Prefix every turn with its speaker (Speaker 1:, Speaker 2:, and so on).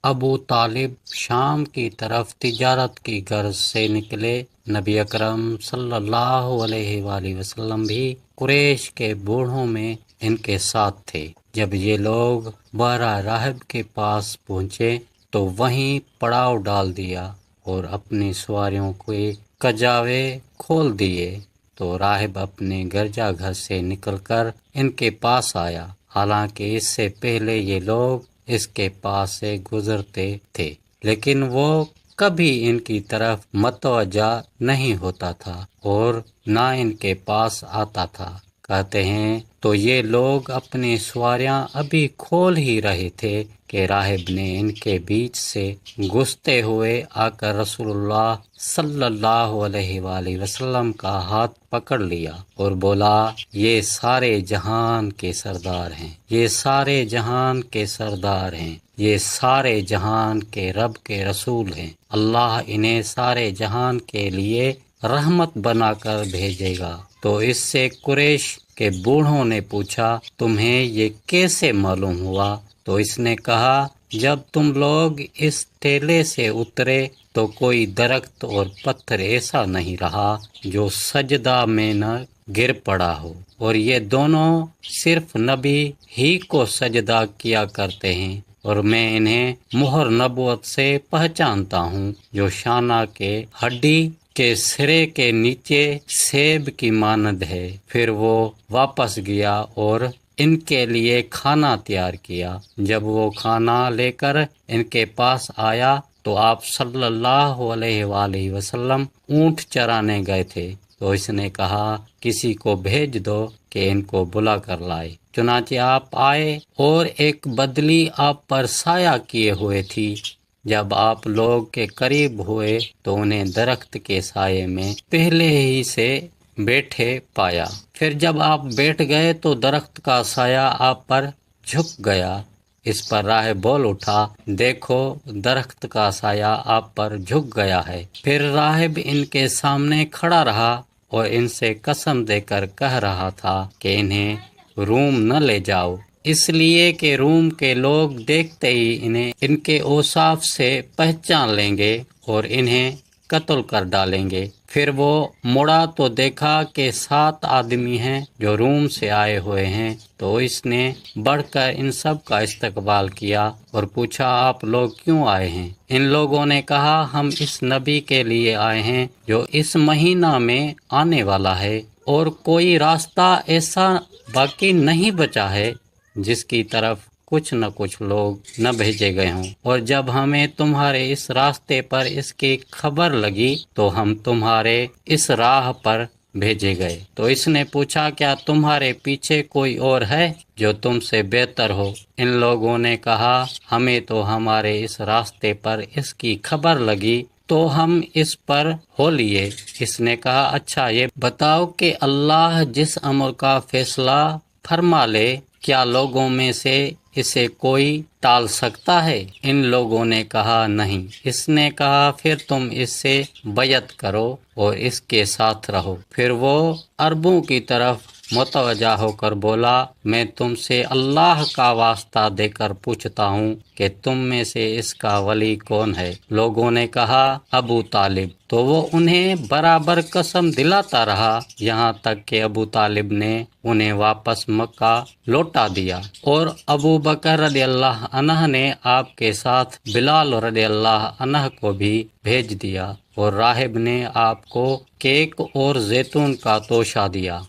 Speaker 1: ابو طالب شام کی طرف تجارت کی غرض سے نکلے۔ نبی اکرم صلی اللہ علیہ وآلہ وسلم بھی قریش کے بوڑھوں میں ان کے ساتھ تھے۔ جب یہ لوگ بارہ راہب کے پاس پہنچے تو وہیں پڑاؤ ڈال دیا اور اپنی سواریوں کے کجاوے کھول دیے، تو راہب اپنے گرجا گھر سے نکل کر ان کے پاس آیا، حالانکہ اس سے پہلے یہ لوگ اس کے پاس سے گزرتے تھے، لیکن وہ کبھی ان کی طرف متوجہ نہیں ہوتا تھا اور نہ ان کے پاس آتا تھا۔ کہتے ہیں تو یہ لوگ اپنی سواریاں ابھی کھول ہی رہے تھے کہ راہب نے ان کے بیچ سے گھستے ہوئے آ کر رسول اللہ صلی اللہ علیہ وآلہ وسلم کا ہاتھ پکڑ لیا اور بولا، یہ سارے جہان کے سردار ہیں، یہ سارے جہان کے سردار ہیں، یہ سارے جہان کے رب کے رسول ہیں، اللہ انہیں سارے جہان کے لیے رحمت بنا کر بھیجے گا۔ تو اس سے قریش کے بوڑھوں نے پوچھا، تمہیں یہ کیسے معلوم ہوا؟ تو اس نے کہا، جب تم لوگ اس ٹیلے سے اترے تو کوئی درخت اور پتھر ایسا نہیں رہا جو سجدہ میں نہ گر پڑا ہو، اور یہ دونوں صرف نبی ہی کو سجدہ کیا کرتے ہیں، اور میں انہیں مہر نبوت سے پہچانتا ہوں، جو شانہ کے ہڈی کے سرے کے نیچے سیب کی مانند ہے۔ پھر وہ واپس گیا اور ان کے لیے کھانا تیار کیا۔ جب وہ کھانا لے کر ان کے پاس آیا تو آپ صلی اللہ علیہ وآلہ وسلم اونٹ چرانے گئے تھے، تو اس نے کہا، کسی کو بھیج دو کہ ان کو بلا کر لائے۔ چنانچہ آپ آئے اور ایک بدلی آپ پر سایہ کیے ہوئے تھی۔ جب آپ لوگ کے قریب ہوئے تو انہیں درخت کے سائے میں پہلے ہی سے بیٹھے پایا۔ پھر جب آپ بیٹھ گئے تو درخت کا سایہ آپ پر جھک گیا۔ اس پر راہب بول اٹھا، دیکھو درخت کا سایہ آپ پر جھک گیا ہے۔ پھر راہب ان کے سامنے کھڑا رہا اور ان سے قسم دے کر کہہ رہا تھا کہ انہیں روم نہ لے جاؤ، اس لیے کہ روم کے لوگ دیکھتے ہی انہیں ان کے اوصاف سے پہچان لیں گے اور انہیں قتل کر ڈالیں گے۔ پھر وہ مڑا تو دیکھا کہ 7 آدمی ہیں جو روم سے آئے ہوئے ہیں، تو اس نے بڑھ کر ان سب کا استقبال کیا اور پوچھا، آپ لوگ کیوں آئے ہیں؟ ان لوگوں نے کہا، ہم اس نبی کے لیے آئے ہیں جو اس مہینہ میں آنے والا ہے، اور کوئی راستہ ایسا باقی نہیں بچا ہے جس کی طرف کچھ نہ کچھ لوگ نہ بھیجے گئے ہوں، اور جب ہمیں تمہارے اس راستے پر اس کی خبر لگی تو ہم تمہارے اس راہ پر بھیجے گئے۔ تو اس نے پوچھا، کیا تمہارے پیچھے کوئی اور ہے جو تم سے بہتر ہو؟ ان لوگوں نے کہا، ہمیں تو ہمارے اس راستے پر اس کی خبر لگی تو ہم اس پر ہو لیے۔ اس نے کہا، اچھا یہ بتاؤ کہ اللہ جس امر کا فیصلہ فرما لے، کیا لوگوں میں سے اسے کوئی ٹال سکتا ہے؟ ان لوگوں نے کہا، نہیں۔ اس نے کہا، پھر تم اس سے بیعت کرو اور اس کے ساتھ رہو۔ پھر وہ عربوں کی طرف متوجہ ہو کر بولا، میں تم سے اللہ کا واسطہ دے کر پوچھتا ہوں کہ تم میں سے اس کا ولی کون ہے؟ لوگوں نے کہا، ابو طالب۔ تو وہ انہیں برابر قسم دلاتا رہا یہاں تک کہ ابو طالب نے انہیں واپس مکہ لوٹا دیا، اور ابو بکر رضی اللہ عنہ نے آپ کے ساتھ بلال رضی اللہ عنہ کو بھی بھیج دیا، اور راہب نے آپ کو کیک اور زیتون کا توشہ دیا۔